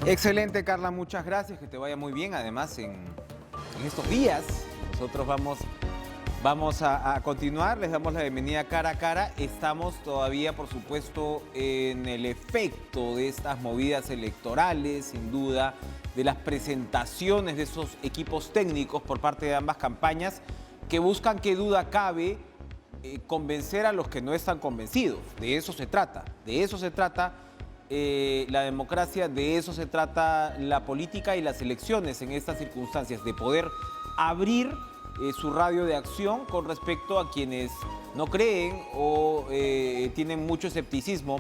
Excelente, Carla, muchas gracias, que te vaya muy bien. Además, en estos días nosotros vamos a continuar, les damos la bienvenida cara a cara. Estamos todavía, por supuesto, en el efecto de estas movidas electorales, sin duda, de las presentaciones de esos equipos técnicos por parte de ambas campañas, que buscan, qué duda cabe, convencer a los que no están convencidos. De eso se trata, la democracia, de eso se trata la política y las elecciones en estas circunstancias, de poder abrir su radio de acción con respecto a quienes no creen o tienen mucho escepticismo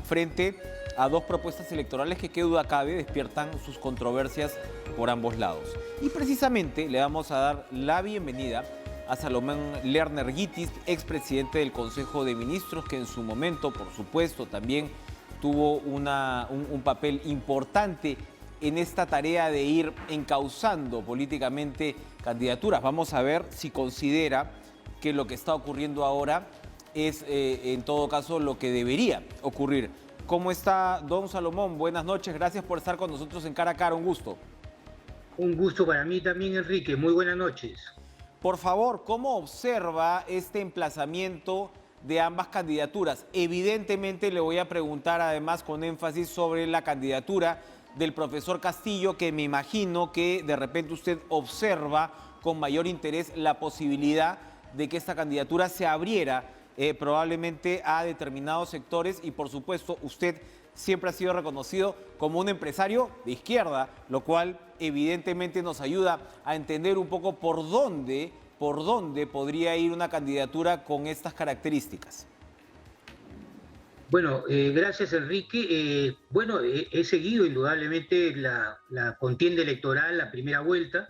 frente a dos propuestas electorales que, qué duda cabe, despiertan sus controversias por ambos lados. Y precisamente le vamos a dar la bienvenida a Salomón Lerner Guitis, expresidente del Consejo de Ministros, que en su momento, por supuesto, también tuvo un papel importante en esta tarea de ir encauzando políticamente candidaturas. Vamos a ver si considera que lo que está ocurriendo ahora es, en todo caso, lo que debería ocurrir. ¿Cómo está, don Salomón? Buenas noches, gracias por estar con nosotros en Cara a Cara, un gusto. Un gusto para mí también, Enrique. Muy buenas noches. Por favor, ¿cómo observa este emplazamiento de ambas candidaturas? Evidentemente le voy a preguntar además con énfasis sobre la candidatura del profesor Castillo, que me imagino que de repente usted observa con mayor interés la posibilidad de que esta candidatura se abriera probablemente a determinados sectores, y por supuesto usted siempre ha sido reconocido como un empresario de izquierda, lo cual evidentemente nos ayuda a entender un poco por dónde podría ir una candidatura con estas características. Bueno, gracias, Enrique. He seguido indudablemente la contienda electoral, la primera vuelta,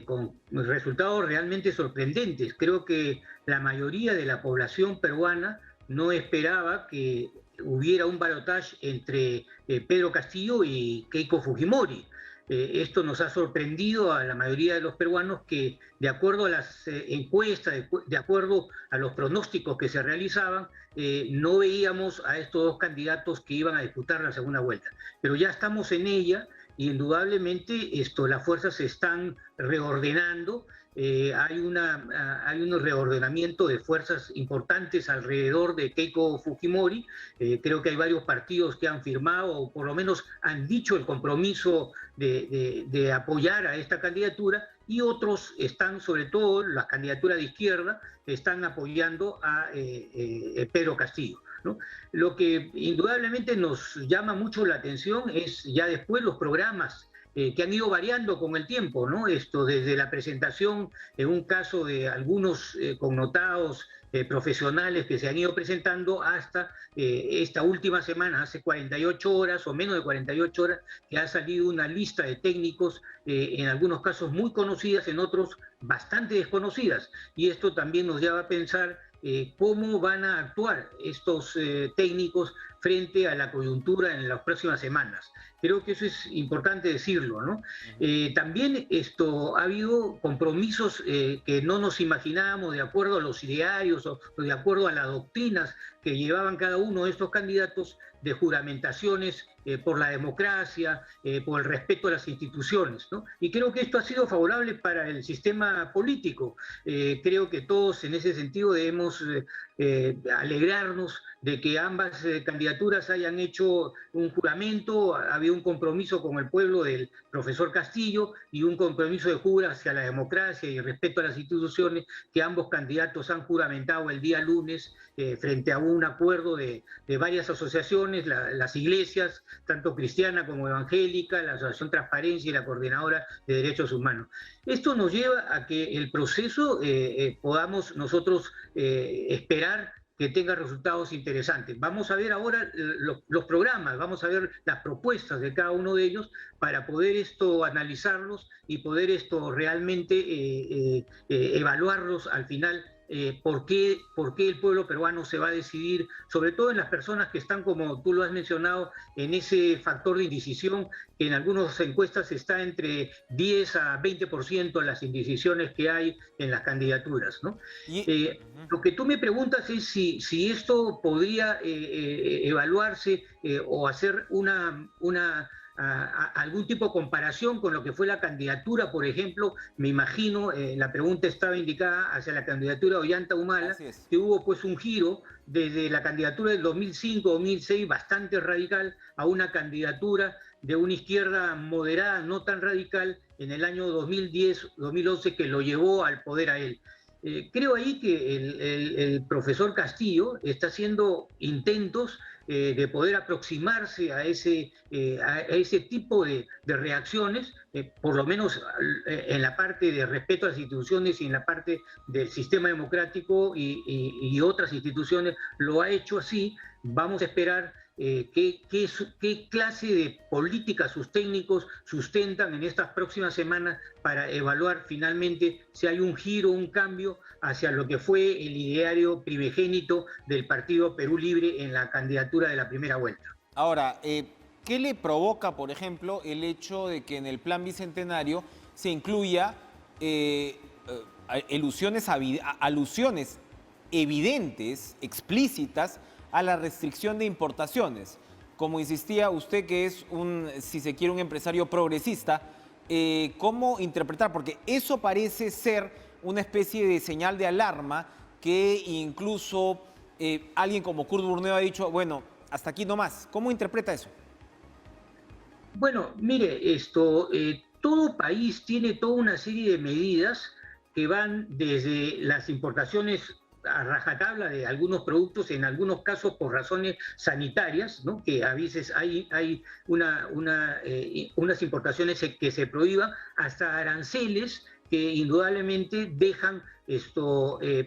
con resultados realmente sorprendentes. Creo que la mayoría de la población peruana no esperaba que hubiera un balotaje entre Pedro Castillo y Keiko Fujimori. Esto nos ha sorprendido a la mayoría de los peruanos, que de acuerdo a las encuestas, de acuerdo a los pronósticos que se realizaban, no veíamos a estos dos candidatos que iban a disputar la segunda vuelta. Pero ya estamos en ella y indudablemente las fuerzas se están reordenando. Hay un reordenamiento de fuerzas importantes alrededor de Keiko Fujimori. Creo que hay varios partidos que han firmado, o por lo menos han dicho el compromiso de apoyar a esta candidatura, y otros están, sobre todo las candidaturas de izquierda, están apoyando a Pedro Castillo, ¿no? Lo que indudablemente nos llama mucho la atención es ya después los programas que han ido variando con el tiempo, ¿no? Desde la presentación, en un caso de algunos connotados profesionales que se han ido presentando, hasta esta última semana, hace 48 horas o menos de 48 horas, que ha salido una lista de técnicos, en algunos casos muy conocidas, en otros bastante desconocidas. Y esto también nos lleva a pensar cómo van a actuar estos técnicos frente a la coyuntura en las próximas semanas. Creo que eso es importante decirlo, ¿no? También ha habido compromisos que no nos imaginábamos, de acuerdo a los idearios o de acuerdo a las doctrinas que llevaban cada uno de estos candidatos, de juramentaciones por la democracia, por el respeto a las instituciones, ¿no? Y creo que esto ha sido favorable para el sistema político. Creo que todos en ese sentido debemos alegrarnos de que ambas candidaturas hayan hecho un juramento. Había un compromiso con el pueblo del profesor Castillo y un compromiso de jura hacia la democracia y respeto a las instituciones, que ambos candidatos han juramentado el día lunes frente a un acuerdo de varias asociaciones, las iglesias, tanto cristiana como evangélica, la Asociación Transparencia y la Coordinadora de Derechos Humanos. Esto nos lleva a que el proceso podamos nosotros esperar que tenga resultados interesantes. Vamos a ver ahora los programas, vamos a ver las propuestas de cada uno de ellos para poder analizarlos y poder realmente evaluarlos al final. ¿Por qué el pueblo peruano se va a decidir, sobre todo en las personas que están, como tú lo has mencionado, en ese factor de indecisión, que en algunas encuestas está entre 10 a 20% las indecisiones que hay en las candidaturas, ¿no? Lo que tú me preguntas es si esto podría evaluarse o hacer algún tipo de comparación con lo que fue la candidatura, por ejemplo, me imagino, la pregunta estaba indicada hacia la candidatura de Ollanta Humala, que hubo pues un giro desde la candidatura del 2005-2006 bastante radical a una candidatura de una izquierda moderada, no tan radical, en el año 2010-2011 que lo llevó al poder a él. Creo ahí que el profesor Castillo está haciendo intentos de poder aproximarse a ese tipo de reacciones, por lo menos en la parte de respeto a las instituciones y en la parte del sistema democrático y otras instituciones, lo ha hecho así. Vamos a esperar qué clase de políticas sus técnicos sustentan en estas próximas semanas para evaluar finalmente si hay un giro, un cambio hacia lo que fue el ideario primogénito del Partido Perú Libre en la candidatura de la primera vuelta. Ahora, ¿qué le provoca, por ejemplo, el hecho de que en el plan bicentenario se incluya alusiones evidentes, explícitas, a la restricción de importaciones? Como insistía usted, que es si se quiere, un empresario progresista, ¿cómo interpretar? Porque eso parece ser una especie de señal de alarma que incluso alguien como Kurt Burneo ha dicho, bueno, hasta aquí nomás. ¿Cómo interpreta eso? Bueno, mire, todo país tiene toda una serie de medidas que van desde las importaciones a rajatabla de algunos productos, en algunos casos por razones sanitarias, ¿no? Que a veces hay unas importaciones que se prohíban, hasta aranceles que indudablemente dejan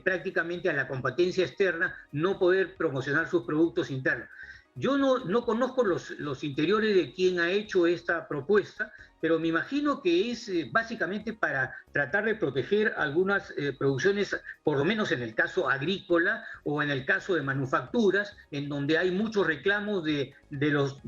prácticamente a la competencia externa no poder promocionar sus productos internos. Yo no conozco los interiores de quien ha hecho esta propuesta, pero me imagino que es básicamente para tratar de proteger algunas producciones, por lo menos en el caso agrícola o en el caso de manufacturas, en donde hay muchos reclamos de los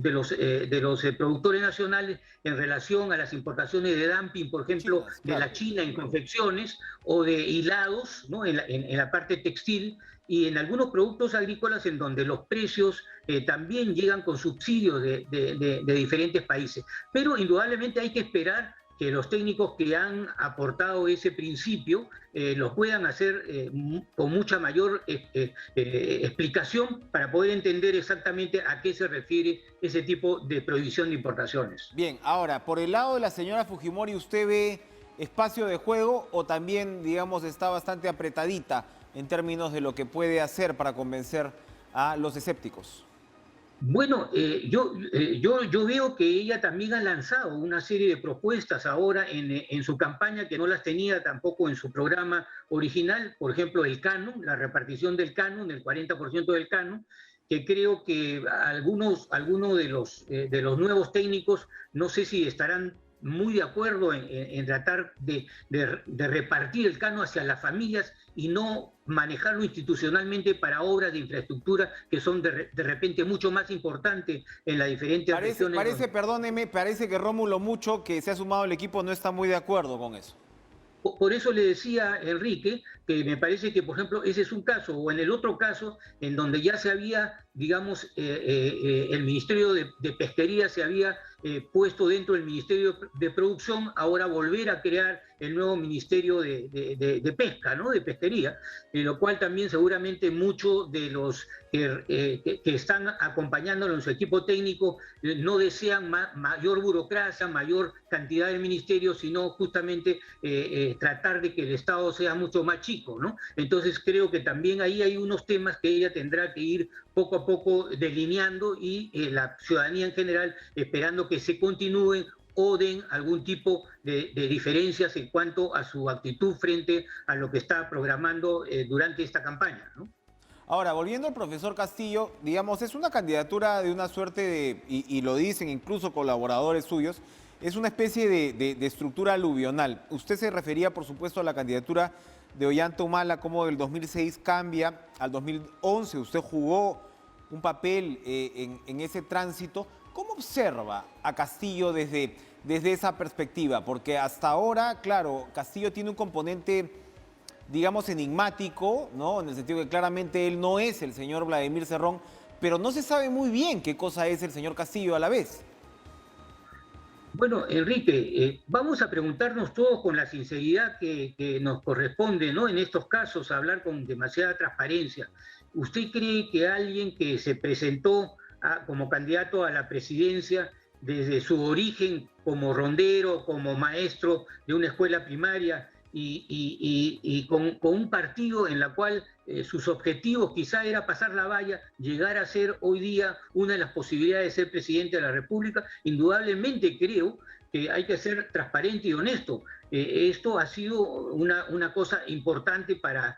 productores nacionales en relación a las importaciones de dumping, por ejemplo, de la China en confecciones o de hilados, ¿no? en la parte textil, y en algunos productos agrícolas en donde los precios también llegan con subsidios de diferentes países. Pero indudablemente hay que esperar que los técnicos que han aportado ese principio lo puedan hacer con mucha mayor explicación para poder entender exactamente a qué se refiere ese tipo de prohibición de importaciones. Bien, ahora, por el lado de la señora Fujimori, ¿usted ve espacio de juego o también, digamos, está bastante apretadita en términos de lo que puede hacer para convencer a los escépticos? Bueno, yo veo que ella también ha lanzado una serie de propuestas ahora en su campaña que no las tenía tampoco en su programa original, por ejemplo, el canon, la repartición del canon, el 40% del canon, que creo que algunos de los nuevos técnicos, no sé si estarán muy de acuerdo en tratar de repartir el canon hacia las familias y no manejarlo institucionalmente para obras de infraestructura que son de repente mucho más importantes en las diferentes regiones. Perdóneme, parece que Rómulo Mucho, que se ha sumado al equipo, no está muy de acuerdo con eso. Por eso le decía Enrique que me parece que, por ejemplo, ese es un caso, o en el otro caso, en donde ya se había, digamos, el Ministerio de Pesquería se había puesto dentro del Ministerio de Producción, ahora volver a crear el nuevo Ministerio de Pesca, ¿no? De Pesquería, en lo cual también seguramente muchos de los que están acompañándolo en su equipo técnico no desean mayor burocracia, mayor cantidad de ministerios, sino justamente tratar de que el Estado sea mucho más chico, ¿no? Entonces creo que también ahí hay unos temas que ella tendrá que ir poco a poco delineando y la ciudadanía en general esperando que se continúen o den algún tipo de diferencias en cuanto a su actitud frente a lo que está programando durante esta campaña, ¿no? Ahora, volviendo al profesor Castillo, digamos, es una candidatura de una suerte de, y lo dicen incluso colaboradores suyos, es una especie de estructura aluvional. Usted se refería, por supuesto, a la candidatura de Ollanta Humala, como del 2006 cambia al 2011. Usted jugó un papel en ese tránsito. ¿Cómo observa a Castillo desde esa perspectiva? Porque hasta ahora, claro, Castillo tiene un componente, digamos, enigmático, ¿no? En el sentido que claramente él no es el señor Vladimir Cerrón, pero no se sabe muy bien qué cosa es el señor Castillo a la vez. Bueno, Enrique, vamos a preguntarnos todos con la sinceridad que nos corresponde, ¿no? En estos casos, hablar con demasiada transparencia. ¿Usted cree que alguien que se presentó como candidato a la presidencia desde su origen como rondero, como maestro de una escuela primaria y con un partido en la cual sus objetivos quizá era pasar la valla, llegar a ser hoy día una de las posibilidades de ser presidente de la República? Indudablemente creo que hay que ser transparente y honesto. Esto ha sido una cosa importante para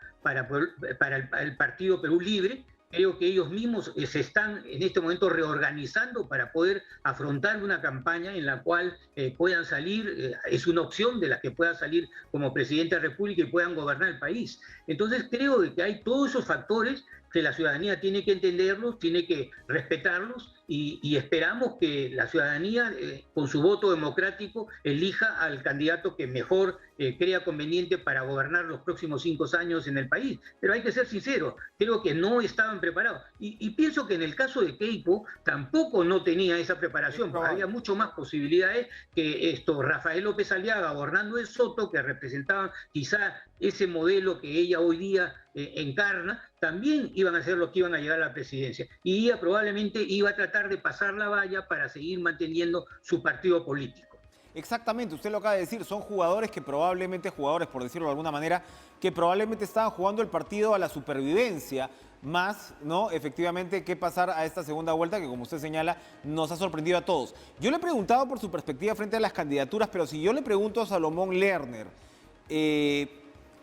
el Partido Perú Libre. Creo que ellos mismos se están en este momento reorganizando para poder afrontar una campaña en la cual puedan salir, es una opción de la que pueda salir como presidente de la República y puedan gobernar el país. Entonces creo que hay todos esos factores que la ciudadanía tiene que entenderlos, tiene que respetarlos y esperamos que la ciudadanía, con su voto democrático, elija al candidato que mejor crea conveniente para gobernar los próximos 5 años en el país. Pero hay que ser sincero, creo que no estaban preparados. Y pienso que en el caso de Keiko tampoco no tenía esa preparación, porque había mucho más posibilidades que Rafael López Aliaga o Hernando Soto, que representaban quizá ese modelo que ella hoy día encarna, también iban a ser los que iban a llegar a la presidencia. Y ella probablemente iba a tratar de pasar la valla para seguir manteniendo su partido político. Exactamente, usted lo acaba de decir, son jugadores, por decirlo de alguna manera, que probablemente estaban jugando el partido a la supervivencia, más, ¿no? Efectivamente, qué pasar a esta segunda vuelta que, como usted señala, nos ha sorprendido a todos. Yo le he preguntado por su perspectiva frente a las candidaturas, pero si yo le pregunto a Salomón Lerner,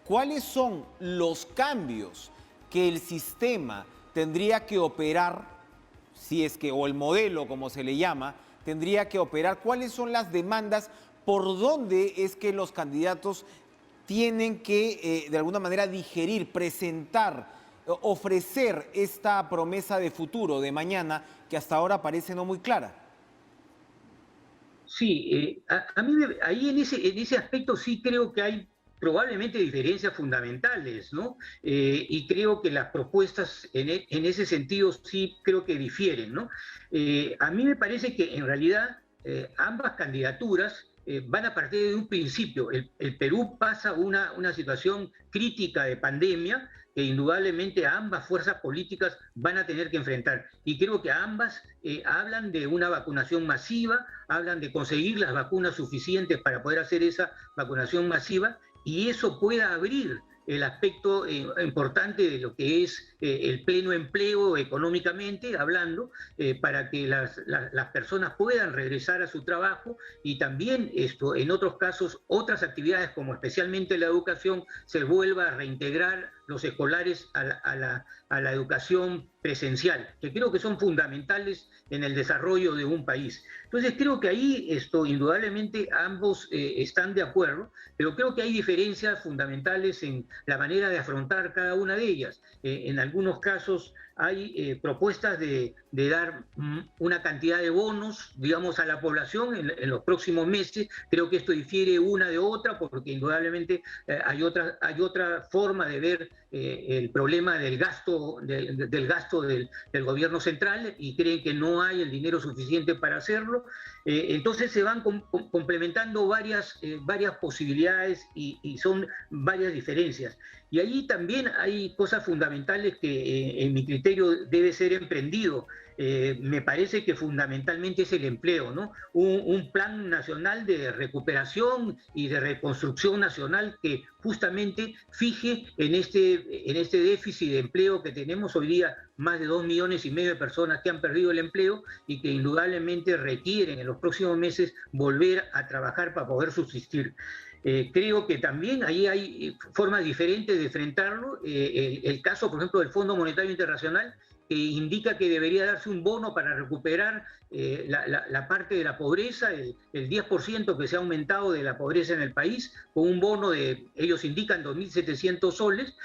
¿cuáles son los cambios que el sistema tendría que operar, si es que, o el modelo, como se le llama, tendría que operar? ¿Cuáles son las demandas? ¿Por dónde es que los candidatos tienen que, de alguna manera, digerir, presentar, ofrecer esta promesa de futuro, de mañana, que hasta ahora parece no muy clara? Sí, a mí ahí en ese aspecto sí creo que hay probablemente diferencias fundamentales, ¿no? Y creo que las propuestas en ese sentido sí creo que difieren, ¿no? A mí me parece que en realidad ambas candidaturas van a partir de un principio. El Perú pasa una situación crítica de pandemia que indudablemente ambas fuerzas políticas van a tener que enfrentar. Y creo que ambas hablan de una vacunación masiva, hablan de conseguir las vacunas suficientes para poder hacer esa vacunación masiva, y eso pueda abrir el aspecto importante de lo que es el pleno empleo económicamente hablando, para que las personas puedan regresar a su trabajo y también en otros casos, otras actividades como especialmente la educación, se vuelva a reintegrar los escolares a la educación presencial, que creo que son fundamentales en el desarrollo de un país. Entonces creo que ahí indudablemente ambos están de acuerdo, pero creo que hay diferencias fundamentales en la manera de afrontar cada una de ellas. En algunos casos hay propuestas de dar una cantidad de bonos, digamos, a la población en los próximos meses. Creo que esto difiere una de otra porque indudablemente hay otra forma de ver el problema del gasto del gobierno central y creen que no hay el dinero suficiente para hacerlo. Entonces se van complementando varias posibilidades y son varias diferencias. Y allí también hay cosas fundamentales que en mi criterio debe ser emprendido. Me parece que fundamentalmente es el empleo, ¿no? Un plan nacional de recuperación y de reconstrucción nacional que justamente fije en este déficit de empleo que tenemos hoy día, más de 2,5 millones de personas que han perdido el empleo y que indudablemente requieren en los próximos meses volver a trabajar para poder subsistir. Creo que también ahí hay formas diferentes de enfrentarlo. El caso, por ejemplo, del Fondo Monetario Internacional, que indica que debería darse un bono para recuperar la parte de la pobreza, el 10% que se ha aumentado de la pobreza en el país, con un bono de, ellos indican, 2.700 soles,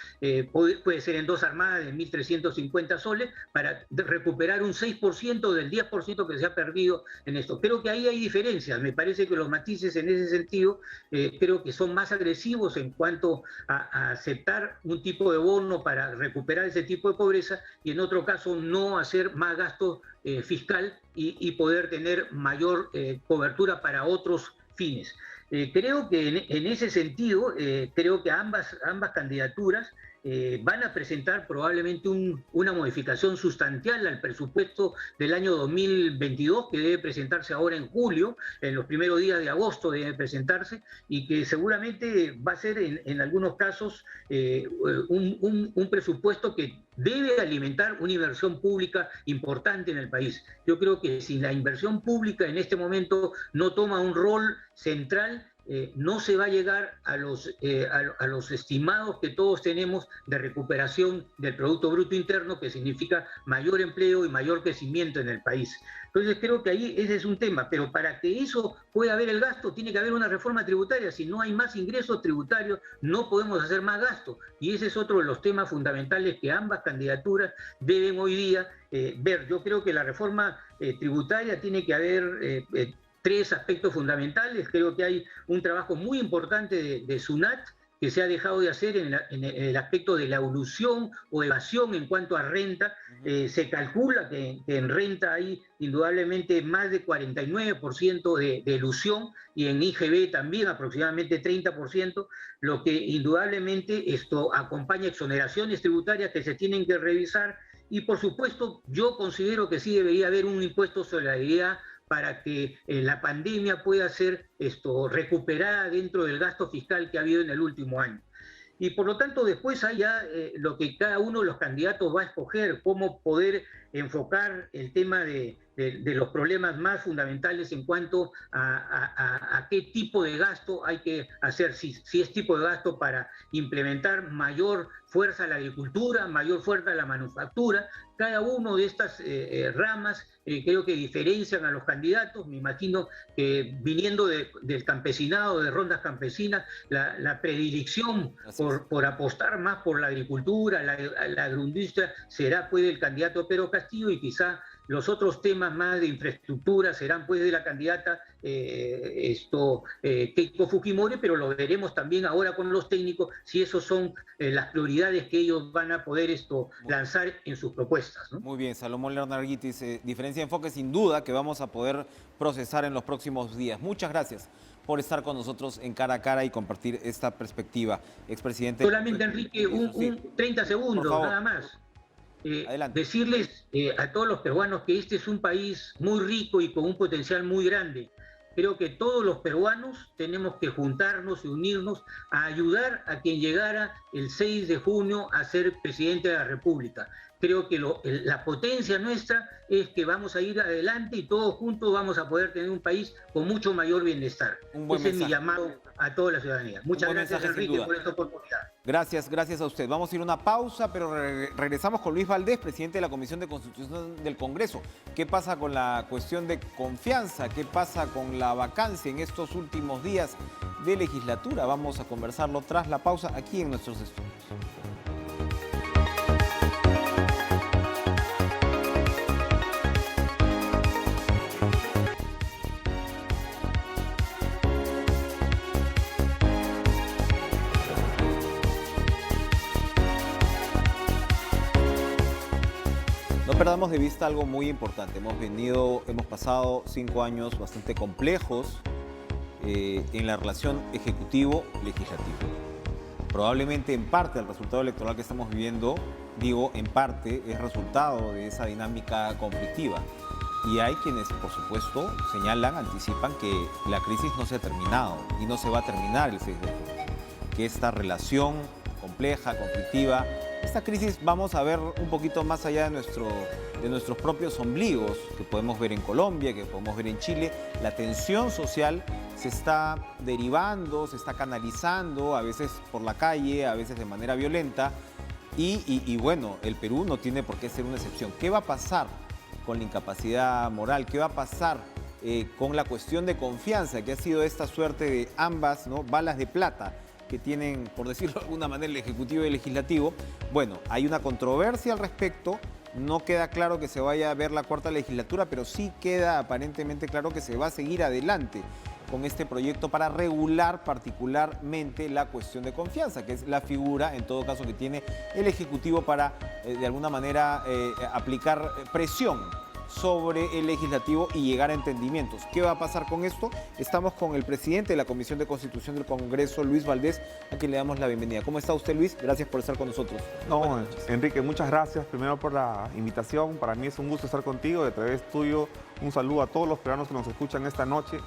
puede ser en 2 armadas de 1.350 soles, para recuperar un 6% del 10% que se ha perdido en esto. Creo que ahí hay diferencias, me parece que los matices en ese sentido creo que son más agresivos en cuanto a aceptar un tipo de bono para recuperar ese tipo de pobreza y en otro caso no hacer más gasto fiscal y poder tener mayor cobertura para otros fines. Creo que en ese sentido, creo que ambas candidaturas van a presentar probablemente una modificación sustancial al presupuesto del año 2022, que debe presentarse ahora en julio, en los primeros días de agosto debe presentarse, y que seguramente va a ser en algunos casos un presupuesto que debe alimentar una inversión pública importante en el país. Yo creo que si la inversión pública en este momento no toma un rol central, no se va a llegar a los estimados que todos tenemos de recuperación del Producto Bruto Interno, que significa mayor empleo y mayor crecimiento en el país. Entonces creo que ahí ese es un tema, pero para que eso pueda haber el gasto, tiene que haber una reforma tributaria. Si no hay más ingresos tributarios, no podemos hacer más gasto. Y ese es otro de los temas fundamentales que ambas candidaturas deben hoy día ver. Yo creo que la reforma tributaria tiene que haber 3 aspectos fundamentales. Creo que hay un trabajo muy importante de SUNAT que se ha dejado de hacer en el aspecto de la elusión o evasión en cuanto a renta. Se calcula que en renta hay indudablemente más de 49% de elusión y en IGB también aproximadamente 30%, lo que indudablemente esto acompaña exoneraciones tributarias que se tienen que revisar y por supuesto yo considero que sí debería haber un impuesto sobre la solidaridad para que la pandemia pueda ser recuperada dentro del gasto fiscal que ha habido en el último año. Y por lo tanto después hay ya lo que cada uno de los candidatos va a escoger, cómo poder enfocar el tema de los problemas más fundamentales en cuanto a qué tipo de gasto hay que hacer, si es tipo de gasto para implementar mayor fuerza a la agricultura, mayor fuerza a la manufactura. Cada uno de estas ramas creo que diferencian a los candidatos. Me imagino que viniendo del campesinado, de rondas campesinas, la predilección por apostar más por la agricultura, la agroindustria, será pues del candidato Pedro Castillo, y quizá los otros temas más de infraestructura serán pues de la candidata Keiko Fujimori, pero lo veremos también ahora con los técnicos si esos son las prioridades que ellos van a poder lanzar en sus propuestas, ¿no? Muy bien, Salomón Lerner Arguitis, diferencia de enfoque sin duda que vamos a poder procesar en los próximos días. Muchas gracias por estar con nosotros en Cara a Cara y compartir esta perspectiva, expresidente. Solamente, Enrique, un 30 segundos, nada más. Decirles a todos los peruanos que este es un país muy rico y con un potencial muy grande. Creo que todos los peruanos tenemos que juntarnos y unirnos a ayudar a quien llegara el 6 de junio a ser presidente de la República. Creo que la potencia nuestra es que vamos a ir adelante y todos juntos vamos a poder tener un país con mucho mayor bienestar. Ese es mi llamado a toda la ciudadanía. Muchas gracias, Enrique, por esta oportunidad. Gracias a usted. Vamos a ir a una pausa, pero regresamos con Luis Valdés, presidente de la Comisión de Constitución del Congreso. ¿Qué pasa con la cuestión de confianza? ¿Qué pasa con la vacancia en estos últimos días de legislatura? Vamos a conversarlo tras la pausa aquí en nuestros estudios. No perdamos de vista algo muy importante. Hemos pasado 5 años bastante complejos en la relación ejecutivo-legislativo. Probablemente en parte el resultado electoral que estamos viviendo, digo en parte, es resultado de esa dinámica conflictiva. Y hay quienes, por supuesto, señalan, anticipan que la crisis no se ha terminado y no se va a terminar el 6 de junio. Que esta relación compleja, conflictiva, esta crisis vamos a ver un poquito más allá de nuestros propios ombligos, que podemos ver en Colombia, que podemos ver en Chile. La tensión social se está derivando, se está canalizando, a veces por la calle, a veces de manera violenta. Y bueno, el Perú no tiene por qué ser una excepción. ¿Qué va a pasar con la incapacidad moral. ¿Qué va a pasar con la cuestión de confianza, que ha sido esta suerte de ambas, ¿no?, balas de plata que tienen, por decirlo de alguna manera, el Ejecutivo y el Legislativo? Bueno, hay una controversia al respecto. No queda claro que se vaya a ver la cuarta legislatura, pero sí queda aparentemente claro que se va a seguir adelante con este proyecto para regular particularmente la cuestión de confianza, que es la figura, en todo caso, que tiene el Ejecutivo para, de alguna manera, aplicar presión sobre el Legislativo y llegar a entendimientos. ¿Qué va a pasar con esto? Estamos con el presidente de la Comisión de Constitución del Congreso, Luis Valdés, a quien le damos la bienvenida. ¿Cómo está usted, Luis? Gracias por estar con nosotros. No, Enrique, muchas gracias primero por la invitación. Para mí es un gusto estar contigo. De través tuyo, un saludo a todos los peruanos que nos escuchan esta noche.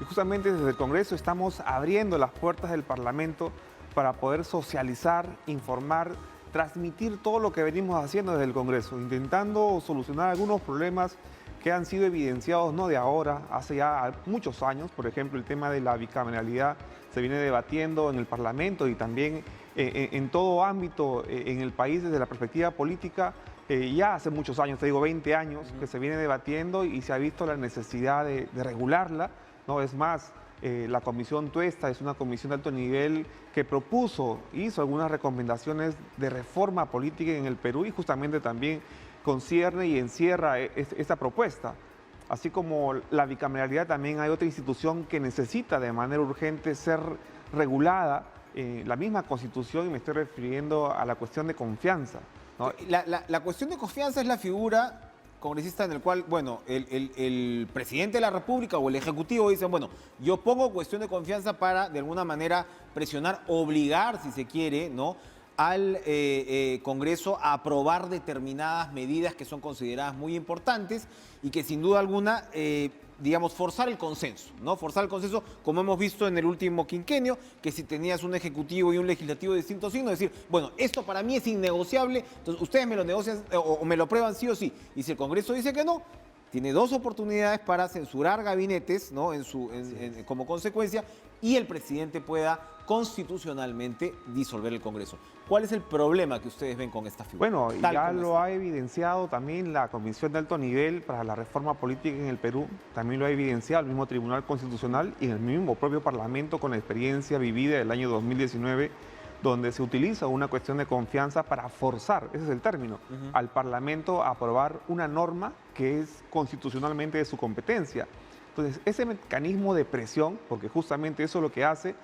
Y justamente desde el Congreso estamos abriendo las puertas del Parlamento para poder socializar, informar, transmitir todo lo que venimos haciendo desde el Congreso, intentando solucionar algunos problemas que han sido evidenciados no de ahora, hace ya muchos años. Por ejemplo, el tema de la bicameralidad se viene debatiendo en el Parlamento y también en todo ámbito en el país desde la perspectiva política. Ya hace muchos años, te digo 20 años, que se viene debatiendo y se ha visto la necesidad de regularla, ¿no? Es más, la Comisión Tuesta es una comisión de alto nivel que hizo algunas recomendaciones de reforma política en el Perú y justamente también concierne y encierra esta propuesta. Así como la bicameralidad, también hay otra institución que necesita de manera urgente ser regulada, la misma Constitución, y me estoy refiriendo a la cuestión de confianza, ¿no? La cuestión de confianza es la figura congresista en el cual, bueno, el presidente de la República o el Ejecutivo dicen, bueno, yo pongo cuestión de confianza para, de alguna manera, presionar, obligar, si se quiere, ¿no?, al Congreso a aprobar determinadas medidas que son consideradas muy importantes y que sin duda alguna, digamos, forzar el consenso, ¿no? Forzar el consenso, como hemos visto en el último quinquenio, que si tenías un Ejecutivo y un Legislativo de distintos signos, decir, bueno, esto para mí es innegociable, entonces ustedes me lo negocian o me lo aprueban sí o sí. Y si el Congreso dice que no, tiene dos oportunidades para censurar gabinetes, ¿no?, como consecuencia, y el presidente pueda constitucionalmente disolver el Congreso. ¿Cuál es el problema que ustedes ven con esta figura? Bueno, ya lo ha evidenciado también la Comisión de Alto Nivel para la Reforma Política en el Perú, también lo ha evidenciado el mismo Tribunal Constitucional y el mismo propio Parlamento con la experiencia vivida del año 2019, donde se utiliza una cuestión de confianza para forzar, ese es el término, al Parlamento a aprobar una norma que es constitucionalmente de su competencia. Entonces, ese mecanismo de presión, porque justamente eso es lo que hace,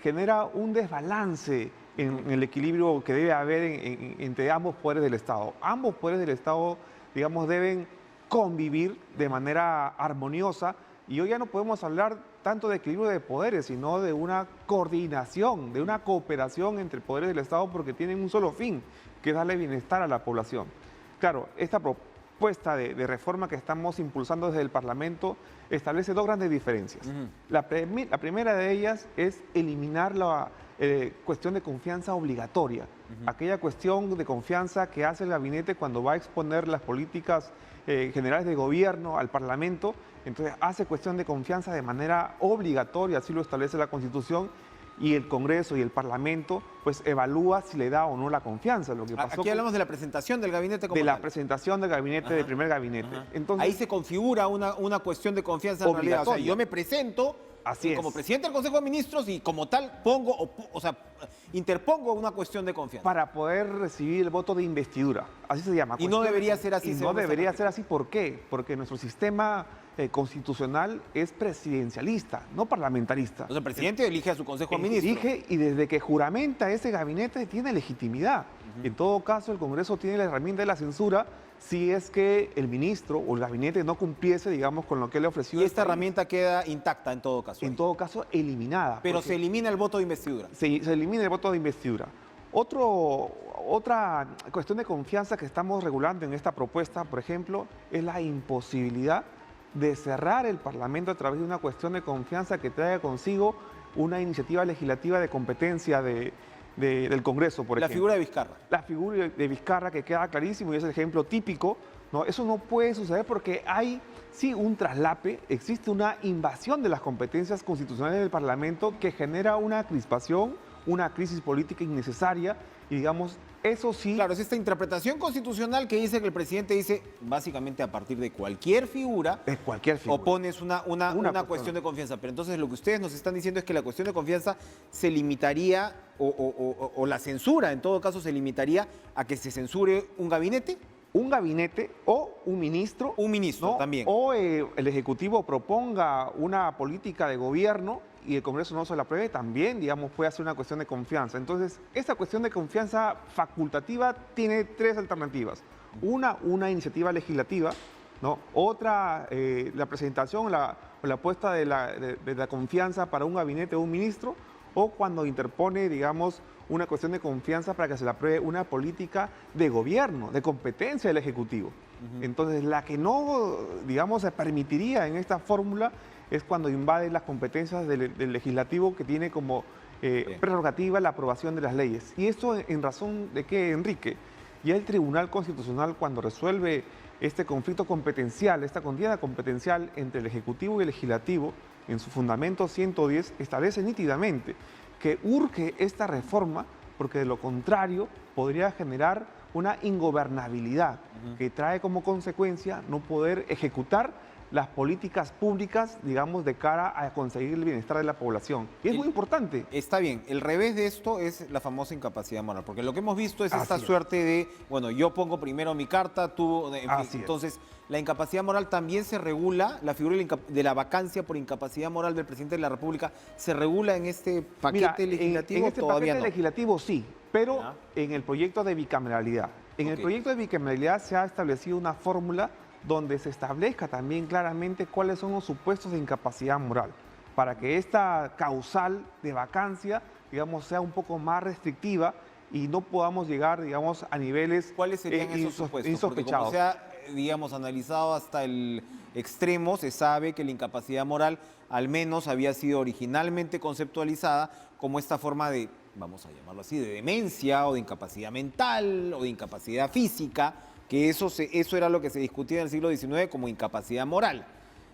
genera un desbalance en el equilibrio que debe haber entre ambos poderes del Estado. Ambos poderes del Estado, digamos, deben convivir de manera armoniosa y hoy ya no podemos hablar tanto de equilibrio de poderes, sino de una coordinación, de una cooperación entre poderes del Estado porque tienen un solo fin, que es darle bienestar a la población. Claro, esta propuesta de reforma que estamos impulsando desde el Parlamento establece dos grandes diferencias. La primera de ellas es eliminar la cuestión de confianza obligatoria, aquella cuestión de confianza que hace el gabinete cuando va a exponer las políticas generales de gobierno al Parlamento. Entonces hace cuestión de confianza de manera obligatoria, así lo establece la Constitución, y el Congreso y el Parlamento pues evalúa si le da o no la confianza. Lo que pasó aquí hablamos de la presentación del gabinete como de tal. La presentación del gabinete, del primer gabinete. Entonces, ahí se configura una cuestión de confianza en realidad. O sea, yo me presento como presidente del Consejo de Ministros y como tal interpongo una cuestión de confianza. Para poder recibir el voto de investidura, así se llama. Y no debería ser así. Y no debería ser así, ¿por qué? Porque nuestro sistema constitucional es presidencialista, no parlamentarista. Entonces el presidente elige a su Consejo de Ministros. Elige y desde que juramenta ese gabinete tiene legitimidad. En todo caso, el Congreso tiene la herramienta de la censura si es que el ministro o el gabinete no cumpliese, digamos, con lo que le ofreció. Y esta herramienta queda intacta en todo caso. En todo caso, eliminada. Pero se elimina el voto de investidura. Se elimina el voto de investidura. Otra cuestión de confianza que estamos regulando en esta propuesta, por ejemplo, es la imposibilidad de cerrar el Parlamento a través de una cuestión de confianza que traiga consigo una iniciativa legislativa de competencia del Congreso, por ejemplo. La figura de Vizcarra. La figura de Vizcarra, que queda clarísimo y es el ejemplo típico, ¿no? Eso no puede suceder porque hay, sí, un traslape, existe una invasión de las competencias constitucionales del Parlamento que genera una crispación, una crisis política innecesaria y digamos, eso sí... Claro, es esta interpretación constitucional que dice que el presidente dice, básicamente a partir de cualquier figura, de cualquier figura. opones una cuestión de confianza. Pero entonces lo que ustedes nos están diciendo es que la cuestión de confianza se limitaría, o la censura en todo caso se limitaría a que se censure un gabinete. Un gabinete o un ministro. Un ministro, ¿no? también. O el Ejecutivo proponga una política de gobierno y el Congreso no se la apruebe, también, digamos, puede ser una cuestión de confianza. Entonces, esta cuestión de confianza facultativa tiene tres alternativas. Una iniciativa legislativa, ¿no? Otra, la presentación o la puesta de la confianza para un gabinete o un ministro, o cuando interpone, digamos, una cuestión de confianza para que se le apruebe una política de gobierno, de competencia del Ejecutivo. Entonces, la que no, digamos, se permitiría en esta fórmula es cuando invade las competencias del Legislativo, que tiene como prerrogativa la aprobación de las leyes. Y esto en razón de que, Enrique, ya el Tribunal Constitucional, cuando resuelve este conflicto competencial, esta contienda competencial entre el Ejecutivo y el Legislativo, en su fundamento 110, establece nítidamente que urge esta reforma, porque de lo contrario podría generar una ingobernabilidad que trae como consecuencia no poder ejecutar las políticas públicas, digamos, de cara a conseguir el bienestar de la población. Y es muy importante. Está bien, el revés de esto es la famosa incapacidad moral, porque lo que hemos visto es esta suerte de, bueno, yo pongo primero mi carta, tú... Entonces, la incapacidad moral también se regula, la figura de la vacancia por incapacidad moral del presidente de la República, ¿se regula en este paquete legislativo? En este todavía paquete legislativo sí, pero en el proyecto de bicameralidad. En el proyecto de bicameralidad se ha establecido una fórmula donde se establezca también claramente cuáles son los supuestos de incapacidad moral, para que esta causal de vacancia, digamos, sea un poco más restrictiva y no podamos llegar, digamos, a niveles ¿cuáles serían esos supuestos? Insospechados. Porque como se ha, digamos, analizado hasta el extremo, se sabe que la incapacidad moral al menos había sido originalmente conceptualizada como esta forma de, vamos a llamarlo así, de demencia o de incapacidad mental o de incapacidad física, que eso era lo que se discutía en el siglo XIX como incapacidad moral.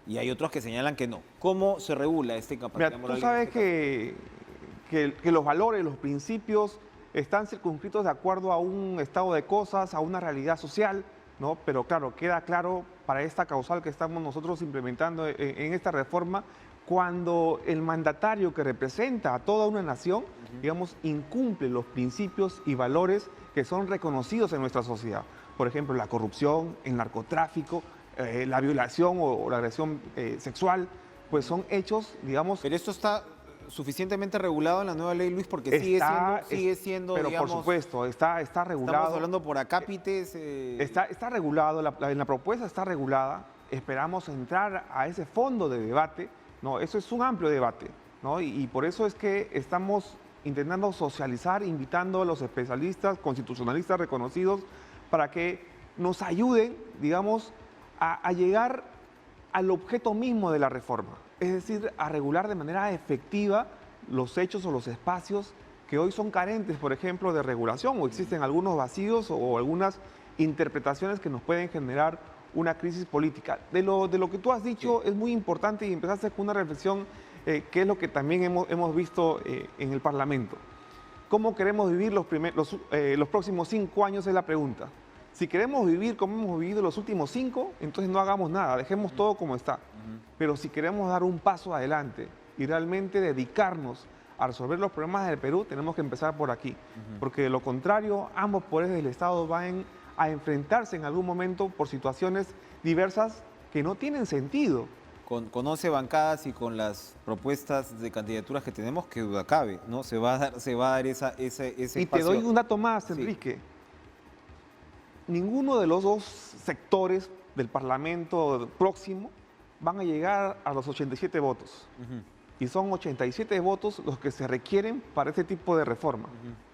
Y hay otros que señalan que no. ¿Cómo se regula esta incapacidad moral? Tú sabes que los valores, los principios están circunscritos de acuerdo a un estado de cosas, a una realidad social, ¿no? Pero claro, queda claro para esta causal que estamos nosotros implementando en esta reforma, cuando el mandatario que representa a toda una nación, digamos, incumple los principios y valores que son reconocidos en nuestra sociedad. Por ejemplo, la corrupción, el narcotráfico, la violación o la agresión sexual, pues son hechos, digamos... Pero esto está suficientemente regulado en la nueva ley, Luis, porque sigue siendo, pero digamos... por supuesto, está regulado. Estamos hablando por acápites... Está regulado, en la propuesta está regulada. Esperamos entrar a ese fondo de debate, ¿no? Eso es un amplio debate, ¿no? Y por eso es que estamos intentando socializar, invitando a los especialistas, constitucionalistas reconocidos, para que nos ayuden, digamos, a llegar al objeto mismo de la reforma. Es decir, a regular de manera efectiva los hechos o los espacios que hoy son carentes, por ejemplo, de regulación, o existen algunos vacíos o algunas interpretaciones que nos pueden generar una crisis política. De lo que tú has dicho es muy importante y empezaste con una reflexión que es lo que también hemos visto en el Parlamento. ¿Cómo queremos vivir los próximos 5 años? Es la pregunta. Si queremos vivir como hemos vivido los últimos 5, entonces no hagamos nada, dejemos todo como está. Pero si queremos dar un paso adelante y realmente dedicarnos a resolver los problemas del Perú, tenemos que empezar por aquí. Porque de lo contrario, ambos poderes del Estado van a enfrentarse en algún momento por situaciones diversas que no tienen sentido. Con 11 bancadas y con las propuestas de candidaturas que tenemos, que duda cabe, ¿no? Se va a dar ese espacio. Y te doy un dato más, Enrique. Ninguno de los dos sectores del Parlamento próximo van a llegar a los 87 votos. Y son 87 votos los que se requieren para este tipo de reforma.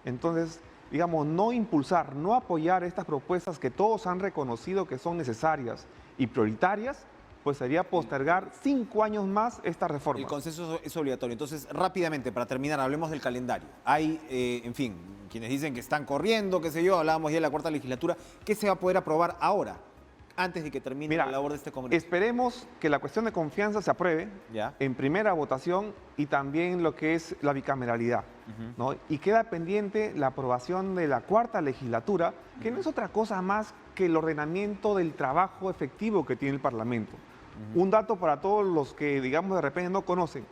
Entonces, digamos, no impulsar, no apoyar estas propuestas que todos han reconocido que son necesarias y prioritarias, pues sería postergar 5 años más esta reforma. El consenso es obligatorio. Entonces, rápidamente, para terminar, hablemos del calendario. Hay, en fin, quienes dicen que están corriendo, qué sé yo, hablábamos ya de la 4ª legislatura. ¿Qué se va a poder aprobar ahora? antes de que termine Mira, la labor de este Congreso? esperemos que la cuestión de confianza se apruebe Ya. en primera votación y también lo que es la bicameralidad, ¿no? Y queda pendiente la aprobación de la cuarta legislatura, que no es otra cosa más que el ordenamiento del trabajo efectivo que tiene el Parlamento. Un dato para todos los que, digamos, de repente no conocen.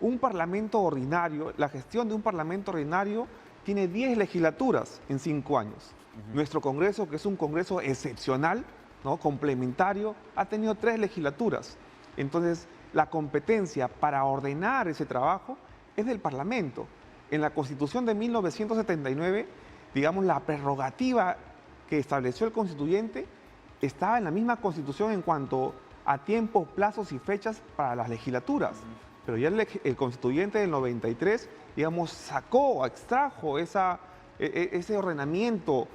Un Parlamento ordinario, la gestión de un Parlamento ordinario tiene 10 legislaturas en 5 años. Nuestro Congreso, que es un Congreso excepcional, ¿no?, complementario, ha tenido 3 legislaturas. Entonces, la competencia para ordenar ese trabajo es del Parlamento. En la Constitución de 1979, digamos, la prerrogativa que estableció el constituyente estaba en la misma Constitución en cuanto a tiempos, plazos y fechas para las legislaturas. Pero ya el constituyente del 93, digamos, extrajo ese ordenamiento,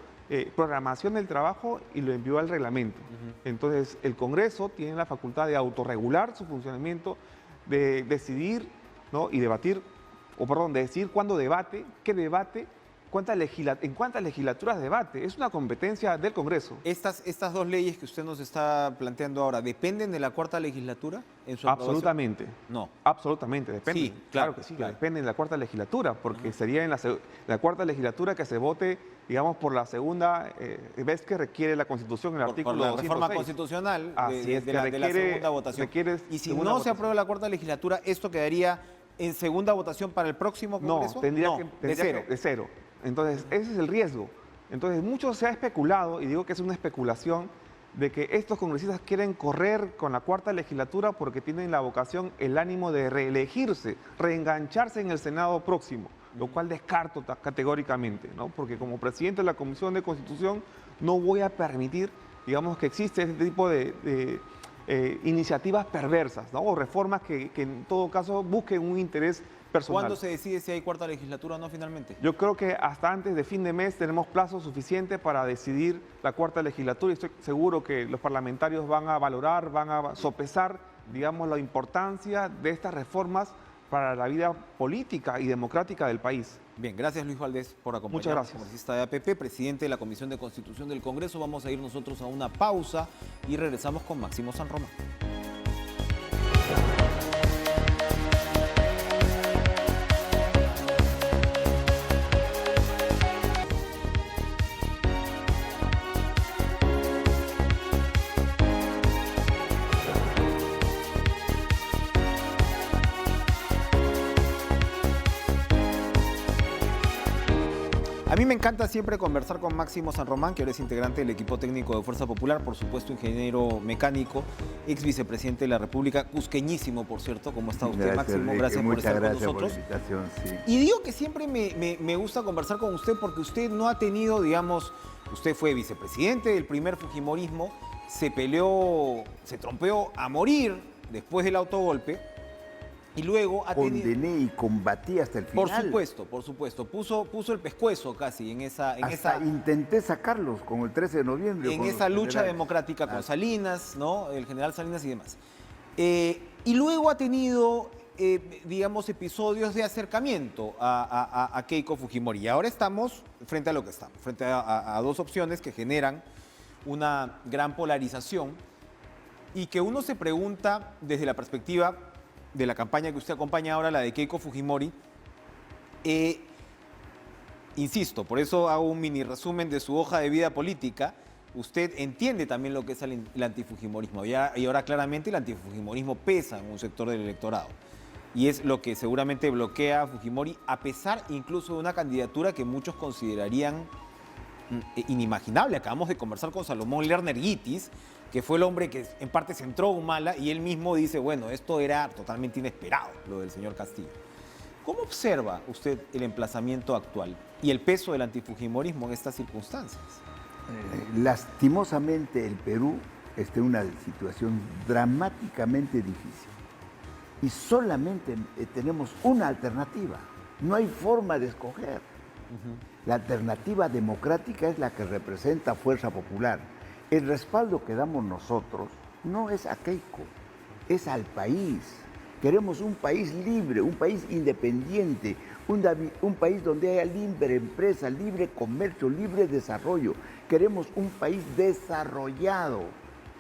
programación del trabajo y lo envió al reglamento. Entonces, el Congreso tiene la facultad de autorregular su funcionamiento, de decidir, ¿no?, y debatir, de decidir cuándo debate, qué debate, en cuántas legislaturas debate. Es una competencia del Congreso. Estas 2 leyes que usted nos está planteando ahora, ¿dependen de la cuarta legislatura en su aprobación? Absolutamente. No. Absolutamente, depende. Sí, claro que sí, claro. depende de la cuarta legislatura, porque sería en la cuarta legislatura que se vote, digamos, por la segunda vez que requiere la Constitución, el artículo por la 206. reforma constitucional Así es, de la segunda votación. Y si no se aprueba la cuarta legislatura, ¿esto quedaría en segunda votación para el próximo Congreso? No, tendría de cero. de cero. Entonces, ese es el riesgo. Entonces, mucho se ha especulado, y digo que es una especulación, de que estos congresistas quieren correr con la cuarta legislatura porque tienen la vocación, el ánimo de reelegirse, reengancharse en el Senado próximo, lo cual descarto categóricamente, ¿no? Porque como presidente de la Comisión de Constitución no voy a permitir, digamos, que existe este tipo de iniciativas perversas, ¿no?, o reformas que en todo caso busquen un interés personal. ¿Cuándo se decide si hay cuarta legislatura o no finalmente? Yo creo que hasta antes de fin de mes tenemos plazo suficiente para decidir la cuarta legislatura y estoy seguro que los parlamentarios van a valorar, van a sopesar, digamos, la importancia de estas reformas para la vida política y democrática del país. Bien, gracias Luis Valdés por acompañarnos. Muchas gracias. Congresista de APP, presidente de la Comisión de Constitución del Congreso. Vamos a ir nosotros a una pausa y regresamos con Máximo San Román. A mí me encanta siempre conversar con Máximo San Román, que ahora es integrante del equipo técnico de Fuerza Popular, por supuesto ingeniero mecánico, ex vicepresidente de la República, cusqueñísimo, por cierto. ¿Cómo está usted, Gracias, Máximo? Enrique. Gracias por estar con nosotros. Muchas gracias por la invitación, sí. Y digo que siempre me gusta conversar con usted porque usted no ha tenido, digamos, usted fue vicepresidente del primer fujimorismo, se peleó, se trompeó a morir después del autogolpe. Y luego ha tenido... Condené y combatí hasta el final. Por supuesto. Puso el pescuezo casi en esa... Intenté sacarlos con el 13 de noviembre. En esa lucha democrática con Salinas, ¿no? El general Salinas y demás. Y luego ha tenido, digamos, episodios de acercamiento a Keiko Fujimori. Y ahora estamos frente a lo que estamos, frente a 2 opciones que generan una gran polarización y que uno se pregunta desde la perspectiva de la campaña que usted acompaña ahora, la de Keiko Fujimori. Insisto, por eso hago un mini resumen de su hoja de vida política. Usted entiende también lo que es el antifujimorismo y ahora claramente el antifujimorismo pesa en un sector del electorado. Y es lo que seguramente bloquea a Fujimori, a pesar incluso de una candidatura que muchos considerarían inimaginable. Acabamos de conversar con Salomón Lerner Guitis, que fue el hombre que en parte se entró a Humala, y él mismo dice, bueno, esto era totalmente inesperado, lo del señor Castillo. ¿Cómo observa usted el emplazamiento actual y el peso del antifujimorismo en estas circunstancias? Lastimosamente el Perú está en una situación dramáticamente difícil y solamente tenemos una alternativa, no hay forma de escoger. La alternativa democrática es la que representa Fuerza Popular. El respaldo que damos nosotros no es a Keiko, es al país. Queremos un país libre, un país independiente, un país donde haya libre empresa, libre comercio, libre desarrollo. Queremos un país desarrollado.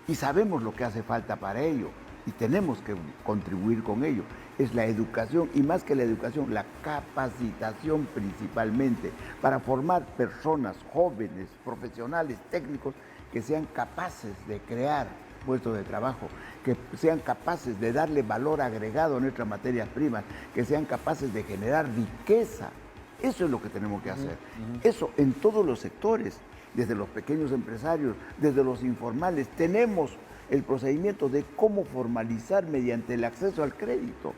y sabemos lo que hace falta para ello y tenemos que contribuir con ello. Es la educación y más que la educación, la capacitación principalmente para formar personas jóvenes, profesionales, técnicos que sean capaces de crear puestos de trabajo, que sean capaces de darle valor agregado a nuestras materias primas, que sean capaces de generar riqueza. Eso es lo que tenemos que hacer. Eso en todos los sectores, desde los pequeños empresarios, desde los informales. Tenemos el procedimiento de cómo formalizar mediante el acceso al crédito.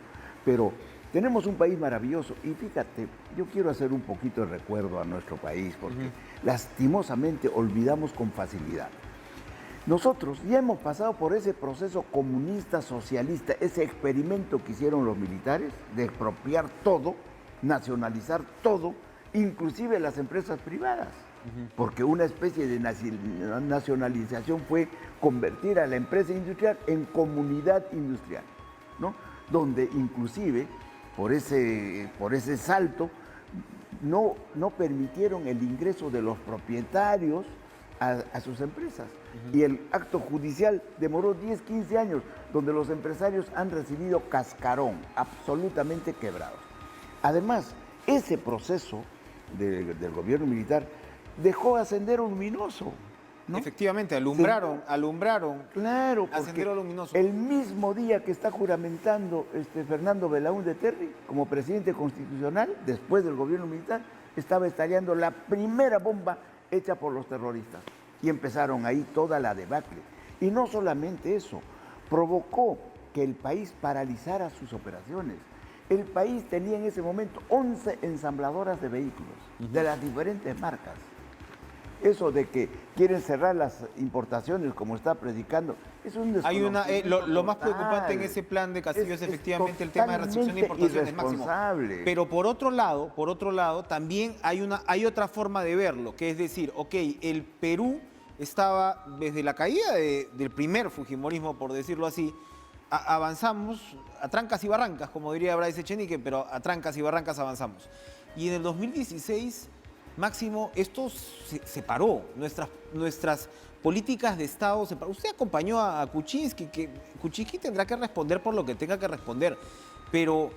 Pero tenemos un país maravilloso y fíjate, yo quiero hacer un poquito de recuerdo a nuestro país porque lastimosamente olvidamos con facilidad. Nosotros ya hemos pasado por ese proceso comunista, socialista, ese experimento que hicieron los militares de expropiar todo, nacionalizar todo, inclusive las empresas privadas. Porque una especie de nacionalización fue convertir a la empresa industrial en comunidad industrial, ¿no? Donde inclusive por ese salto no permitieron el ingreso de los propietarios a sus empresas. Y el acto judicial demoró 10, 15 años, donde los empresarios han recibido cascarón, absolutamente quebrados. Además, ese proceso del gobierno militar dejó a Sendero Luminoso, ¿no? Efectivamente, alumbraron. Claro, a Sendero Luminoso. el mismo día que está juramentando Fernando Belaúnde Terry como presidente constitucional, después del gobierno militar, estaba estallando la primera bomba hecha por los terroristas. Y empezaron ahí toda la debacle. Y no solamente eso, provocó que el país paralizara sus operaciones. El país tenía en ese momento 11 ensambladoras de vehículos, de las diferentes marcas. Eso de que quieren cerrar las importaciones, como está predicando, es un desconocimiento lo más total. preocupante en ese plan de Castillo es efectivamente el tema de restricción de importaciones, Máximo. Pero por otro lado, también hay otra forma de verlo, que es decir, ok, el Perú estaba desde la caída del primer fujimorismo, por decirlo así, avanzamos a trancas y barrancas, como diría Bryce Echenique, pero a trancas y barrancas avanzamos. Y en el 2016... Máximo, esto se paró, nuestras políticas de Estado se paró. Usted acompañó a Kuczynski, que Kuczynski tendrá que responder por lo que tenga que responder, pero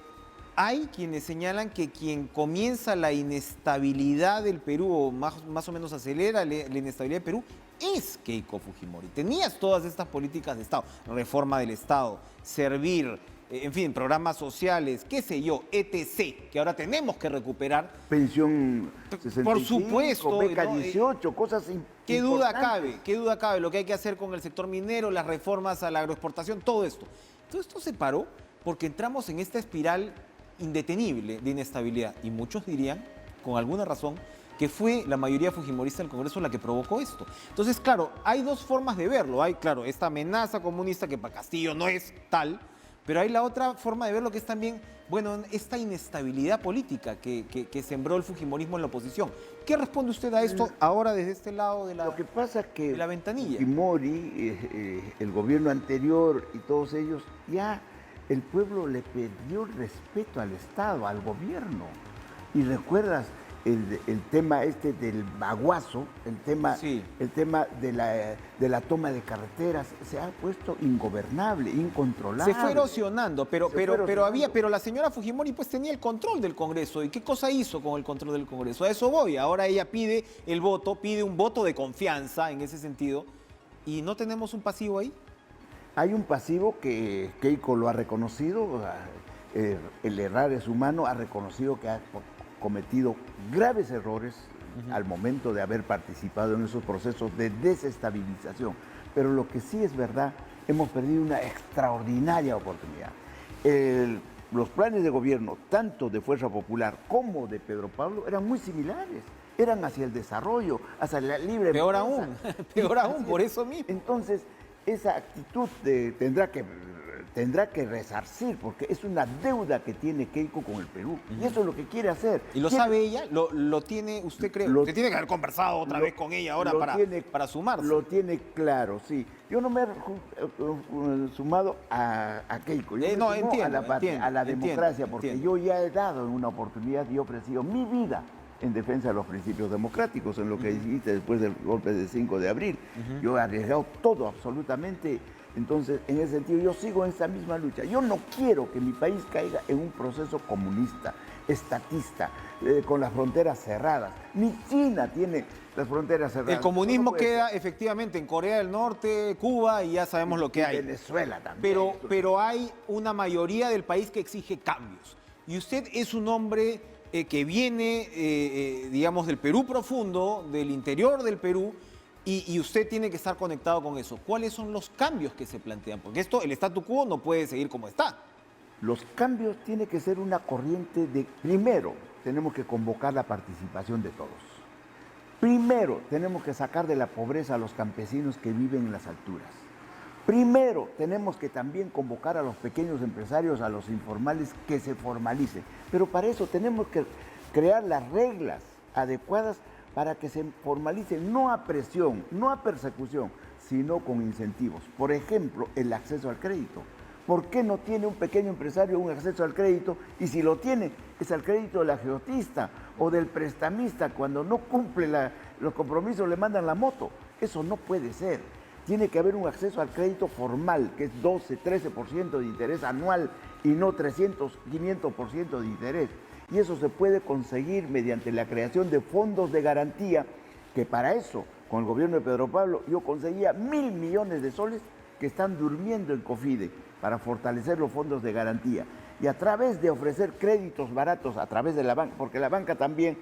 hay quienes señalan que quien comienza la inestabilidad del Perú, o más o menos acelera la inestabilidad del Perú, es Keiko Fujimori. Tenías todas estas políticas de Estado, reforma del Estado, servir, en fin, programas sociales, qué sé yo, etc., que ahora tenemos que recuperar. Pensión 65, por supuesto, beca ¿no? 18, cosas ¿Qué duda importantes. cabe? Lo que hay que hacer con el sector minero, las reformas a la agroexportación, todo esto. Todo esto se paró porque entramos en esta espiral indetenible de inestabilidad. Y muchos dirían, con alguna razón, que fue la mayoría fujimorista del Congreso la que provocó esto. Entonces, claro, hay dos formas de verlo. Hay, claro, esta amenaza comunista que para Castillo no es tal, pero hay la otra forma de verlo que es también, bueno, esta inestabilidad política que sembró el fujimorismo en la oposición. ¿Qué responde usted a esto ahora desde este lado de la, Lo que pasa es que de la ventanilla? Fujimori, el gobierno anterior y todos ellos, ya el pueblo le perdió el respeto al Estado, al gobierno. Y recuerdas el tema del baguazo, el tema de la toma de carreteras, se ha puesto ingobernable, incontrolable. Se fue erosionando, pero la señora Fujimori pues tenía el control del Congreso. ¿Y qué cosa hizo con el control del Congreso? A eso voy. Ahora ella pide un voto de confianza en ese sentido. ¿Y no tenemos un pasivo ahí? Hay un pasivo que Keiko lo ha reconocido, el errar es humano, ha reconocido que ha cometido graves errores al momento de haber participado en esos procesos de desestabilización. Pero lo que sí es verdad, hemos perdido una extraordinaria oportunidad. Los planes de gobierno, tanto de Fuerza Popular como de Pedro Pablo, eran muy similares. Eran hacia el desarrollo, hacia la libre Peor empresa. peor aún, por eso mismo. Entonces, esa actitud tendrá que resarcir, porque es una deuda que tiene Keiko con el Perú. Y eso es lo que quiere hacer. ¿Y lo sabe ella? ¿Lo tiene, usted cree? Usted tiene que haber conversado otra vez con ella ahora para sumarse. Lo tiene claro, sí. Yo no me he sumado a Keiko. Yo me sumo a la democracia, porque yo ya he dado en una oportunidad y he ofrecido mi vida en defensa de los principios democráticos, en lo que hiciste después del golpe del 5 de abril. Yo he arriesgado todo absolutamente. Entonces, en ese sentido, yo sigo en esa misma lucha. Yo no quiero que mi país caiga en un proceso comunista, estatista, con las fronteras cerradas. Ni China tiene las fronteras cerradas. El comunismo queda efectivamente en Corea del Norte, Cuba y ya sabemos lo que hay. Venezuela también. Pero hay una mayoría del país que exige cambios. Y usted es un hombre que viene, digamos, del Perú profundo, del interior del Perú, y usted tiene que estar conectado con eso. ¿Cuáles son los cambios que se plantean? Porque el statu quo no puede seguir como está. Los cambios tienen que ser una corriente de... Primero, tenemos que convocar la participación de todos. Primero, tenemos que sacar de la pobreza a los campesinos que viven en las alturas. Primero, tenemos que también convocar a los pequeños empresarios, a los informales, que se formalicen. Pero para eso tenemos que crear las reglas adecuadas para que se formalicen, no a presión, no a persecución, sino con incentivos. Por ejemplo, el acceso al crédito. ¿Por qué no tiene un pequeño empresario un acceso al crédito? Y si lo tiene, es al crédito del agiotista o del prestamista. Cuando no cumple los compromisos, le mandan la moto. Eso no puede ser. Tiene que haber un acceso al crédito formal, que es 12, 13% de interés anual y no 300, 500% de interés. Y eso se puede conseguir mediante la creación de fondos de garantía, que para eso, con el gobierno de Pedro Pablo, yo conseguía 1.000 millones de soles que están durmiendo en COFIDE para fortalecer los fondos de garantía. Y a través de ofrecer créditos baratos a través de la banca, porque la banca también,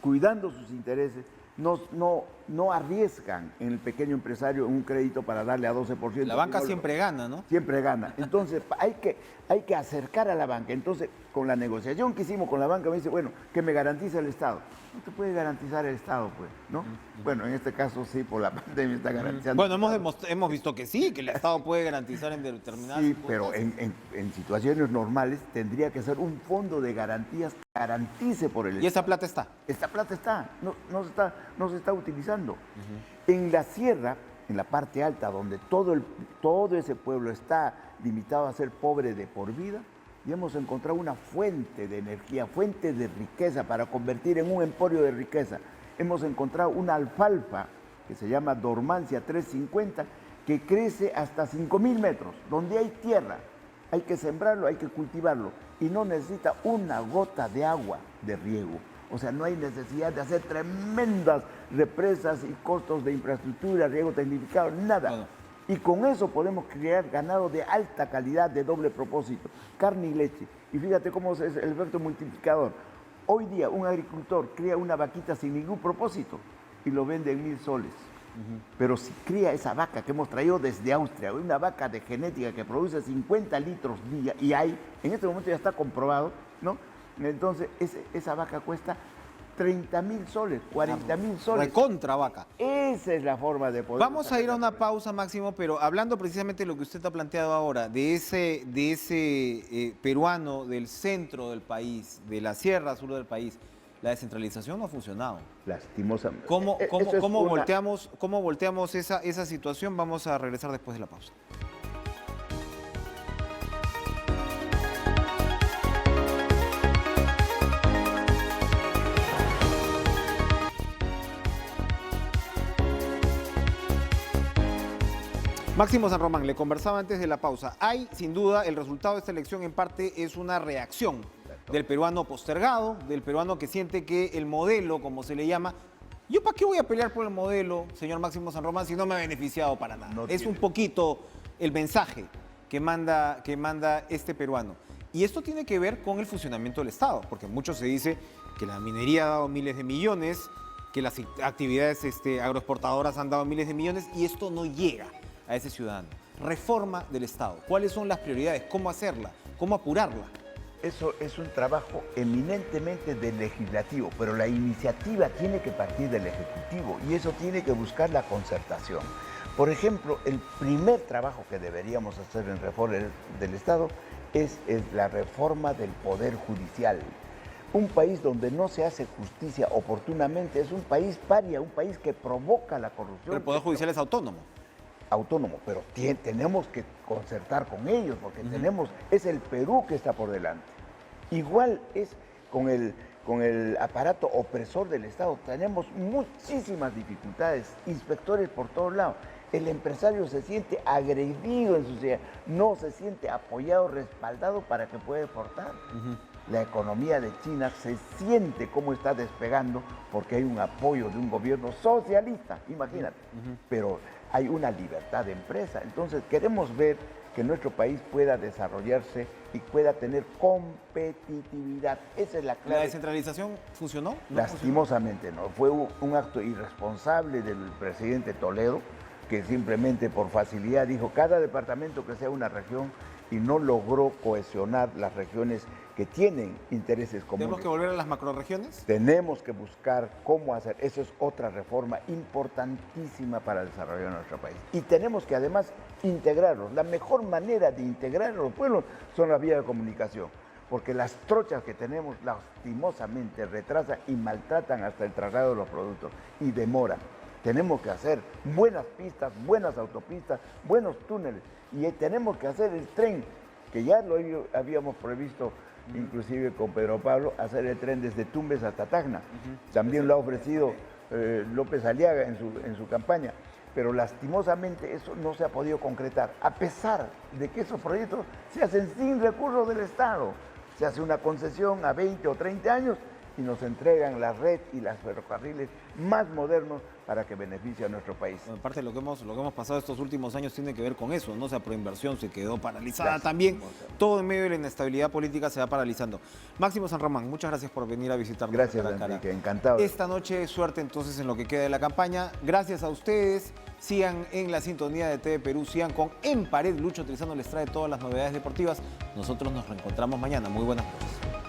cuidando sus intereses, no arriesgan en el pequeño empresario un crédito para darle a 12%. La banca siempre gana, ¿no? Siempre gana. Entonces, hay que acercar a la banca. Entonces, con la negociación que hicimos con la banca, me dice, bueno, que me garantiza el Estado. No te puede garantizar el Estado, pues, ¿no? Bueno, en este caso sí, por la pandemia está garantizando. Bueno, hemos visto que sí, que el Estado puede garantizar en determinadas Sí, pero en situaciones normales tendría que ser un fondo de garantías que garantice por el Estado. ¿Y esa plata está? Esta plata está, no se está utilizando. En la sierra, en la parte alta, donde todo ese pueblo está limitado a ser pobre de por vida, y hemos encontrado una fuente de energía, fuente de riqueza para convertir en un emporio de riqueza. Hemos encontrado una alfalfa que se llama Dormancia 350, que crece hasta 5.000 metros, donde hay tierra. Hay que sembrarlo, hay que cultivarlo, y no necesita una gota de agua de riego. O sea, no hay necesidad de hacer tremendas represas y costos de infraestructura, riego tecnificado, nada. Bueno. Y con eso podemos crear ganado de alta calidad, de doble propósito, carne y leche. Y fíjate cómo es el efecto multiplicador. Hoy día un agricultor cría una vaquita sin ningún propósito y lo vende en 1.000 soles. Pero si cría esa vaca que hemos traído desde Austria, una vaca de genética que produce 50 litros día, y en este momento ya está comprobado, ¿no? Entonces esa vaca cuesta 30.000 soles, 40.000 soles. Recontra vaca. Esa es la forma de poder... Vamos a ir a una pausa, Máximo, pero hablando precisamente de lo que usted ha planteado ahora, de ese peruano del centro del país, de la sierra sur del país, la descentralización no ha funcionado. Lastimosamente. ¿Cómo volteamos esa situación? Vamos a regresar después de la pausa. Máximo San Román, le conversaba antes de la pausa. Hay, sin duda, el resultado de esta elección en parte es una reacción del peruano postergado, del peruano que siente que el modelo, como se le llama, ¿yo para qué voy a pelear por el modelo, señor Máximo San Román, si no me ha beneficiado para nada? Es un poquito el mensaje que manda este peruano. Y esto tiene que ver con el funcionamiento del Estado, porque mucho se dice que la minería ha dado miles de millones, que las actividades agroexportadoras han dado miles de millones, y esto no llega a ese ciudadano. Reforma del Estado. ¿Cuáles son las prioridades? ¿Cómo hacerla? ¿Cómo apurarla? Eso es un trabajo eminentemente del legislativo, pero la iniciativa tiene que partir del ejecutivo y eso tiene que buscar la concertación. Por ejemplo, el primer trabajo que deberíamos hacer en reforma del Estado es la reforma del Poder Judicial. Un país donde no se hace justicia oportunamente es un país paria, un país que provoca la corrupción. Pero el Poder Judicial es autónomo. Autónomo, pero tenemos que concertar con ellos, porque es el Perú que está por delante. Igual es con con el aparato opresor del Estado. Tenemos muchísimas dificultades, inspectores por todos lados. El empresario se siente agredido en su sociedad, no se siente apoyado, respaldado para que pueda exportar. La economía de China se siente cómo está despegando porque hay un apoyo de un gobierno socialista, imagínate. Pero hay una libertad de empresa. Entonces queremos ver que nuestro país pueda desarrollarse y pueda tener competitividad. Esa es la clave. ¿La descentralización funcionó? ¿No Lastimosamente no. Fue un acto irresponsable del presidente Toledo, que simplemente por facilidad dijo cada departamento que sea una región y no logró cohesionar las regiones que tienen intereses comunes. ¿Tenemos que volver a las macrorregiones? Tenemos que buscar cómo hacer. Eso es otra reforma importantísima para desarrollar nuestro país. Y tenemos que además integrarlos. La mejor manera de integrar a los pueblos son las vías de comunicación, porque las trochas que tenemos lastimosamente retrasan y maltratan hasta el traslado de los productos y demoran. Tenemos que hacer buenas pistas, buenas autopistas, buenos túneles y tenemos que hacer el tren, que ya lo habíamos previsto inclusive con Pedro Pablo, hacer el tren desde Tumbes hasta Tacna. También lo ha ofrecido López Aliaga en su campaña, pero lastimosamente eso no se ha podido concretar, a pesar de que esos proyectos se hacen sin recursos del Estado. Se hace una concesión a 20 o 30 años y nos entregan la red y los ferrocarriles más modernos para que beneficie a nuestro país. Bueno, parte de lo que hemos pasado estos últimos años tiene que ver con eso, ¿no? O sea, proinversión se quedó paralizada también. Todo en medio de la inestabilidad política se va paralizando. Máximo San Román, muchas gracias por venir a visitarnos. Gracias, Cara a Cara. Enrique, encantado. Esta noche, suerte entonces en lo que queda de la campaña. Gracias a ustedes. Sigan en la sintonía de TV Perú, sigan con En Pared. Lucho Trizano les trae todas las novedades deportivas. Nosotros nos reencontramos mañana. Muy buenas noches.